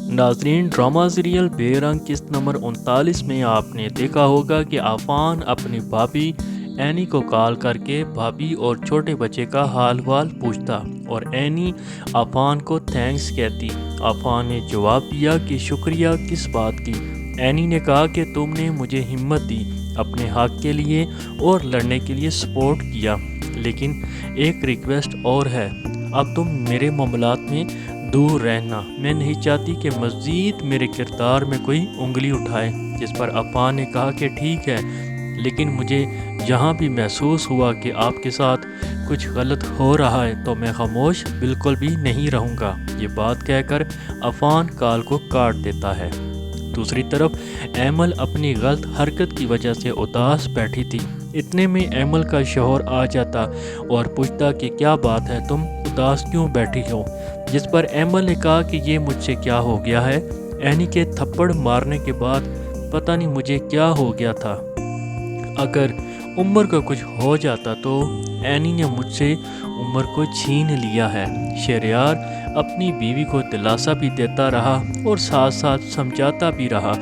ناظرین، drama serial بے رنگ قسط نمبر 39 میں آپ نے دیکھا ہوگا کہ عفان اپنی بھابھی اینی کو کال کر کے بھابھی اور چھوٹے بچے کا حال وال پوچھتا اور اینی عفان کو تھینکس کہتی۔ عفان نے جواب دیا کہ شکریہ کس بات کی۔ اینی نے کہا کہ تم نے مجھے ہمت دی، اپنے حق کے لیے اور لڑنے کے لیے سپورٹ کیا، لیکن ایک ریکویسٹ اور ہے، اب تم میرے معاملات میں دور رہنا، میں نہیں چاہتی کہ مزید میرے کردار میں کوئی انگلی اٹھائے۔ جس پر عفان نے کہا کہ ٹھیک ہے، لیکن مجھے جہاں بھی محسوس ہوا کہ آپ کے ساتھ کچھ غلط ہو رہا ہے تو میں خاموش بالکل بھی نہیں رہوں گا۔ یہ بات کہہ کر عفان کال کو کاٹ دیتا ہے۔ دوسری طرف ایمل اپنی غلط حرکت کی وجہ سے اداس بیٹھی تھی۔ اتنے میں ایمل کا شوہر آ جاتا اور پوچھتا کہ کیا بات ہے، تم اداس کیوں بیٹھی ہو؟ جس پر ایمل نے کہا کہ یہ مجھ سے کیا ہو گیا ہے، اینی کے تھپڑ مارنے کے بعد پتہ نہیں مجھے کیا ہو گیا تھا، اگر عمر کو کچھ ہو جاتا تو اینی نے مجھ سے عمر کو چھین لیا ہے۔ شہریار اپنی بیوی کو دلاسا بھی دیتا رہا اور ساتھ ساتھ سمجھاتا بھی رہا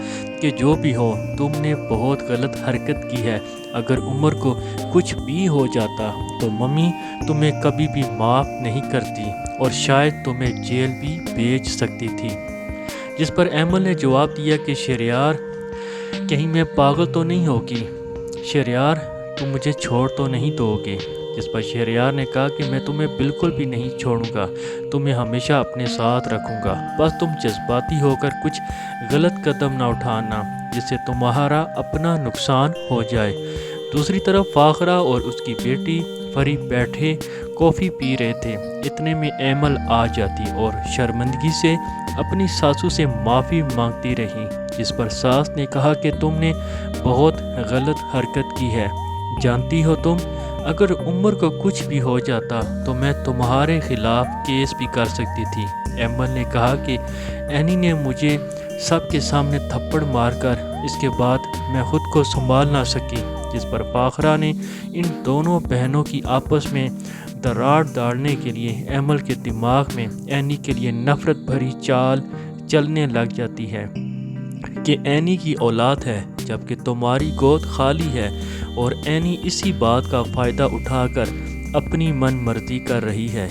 کہ جو بھی ہو تم نے بہت غلط حرکت کی ہے، اگر عمر کو کچھ بھی ہو جاتا تو ممی تمہیں کبھی بھی معاف نہیں کرتی اور شاید تمہیں جیل بھی بھیج سکتی تھی۔ جس پر ایمل نے جواب دیا کہ شہریار کہیں میں پاگل تو نہیں ہوگی، شہریار تم مجھے چھوڑ تو نہیں دو گے؟ جس پر شہریار نے کہا کہ میں تمہیں بالکل بھی نہیں چھوڑوں گا، تمہیں ہمیشہ اپنے ساتھ رکھوں گا، بس تم جذباتی ہو کر کچھ غلط قدم نہ اٹھانا جس سے تمہارا اپنا نقصان ہو جائے۔ دوسری طرف فاخرہ اور اس کی بیٹی فری بیٹھے کافی پی رہے تھے۔ اتنے میں ایمل آ جاتی اور شرمندگی سے اپنی ساسو سے معافی مانگتی رہی۔ جس پر ساس نے کہا کہ تم نے بہت غلط حرکت کی ہے، جانتی ہو تم اگر عمر کو کچھ بھی ہو جاتا تو میں تمہارے خلاف کیس بھی کر سکتی تھی۔ ایمل نے کہا کہ اینی نے مجھے سب کے سامنے تھپڑ مار کر اس کے بعد میں خود کو سنبھال نہ سکی۔ جس پر فاخرہ نے ان دونوں بہنوں کی آپس میں دراڑ ڈالنے کے لیے ایمل کے دماغ میں اینی کے لیے نفرت بھری چال چلنے لگ جاتی ہے کہ اینی کی اولاد ہے جبکہ تمہاری گود خالی ہے، اور اینی اسی بات کا فائدہ اٹھا کر اپنی من مرضی کر رہی ہے۔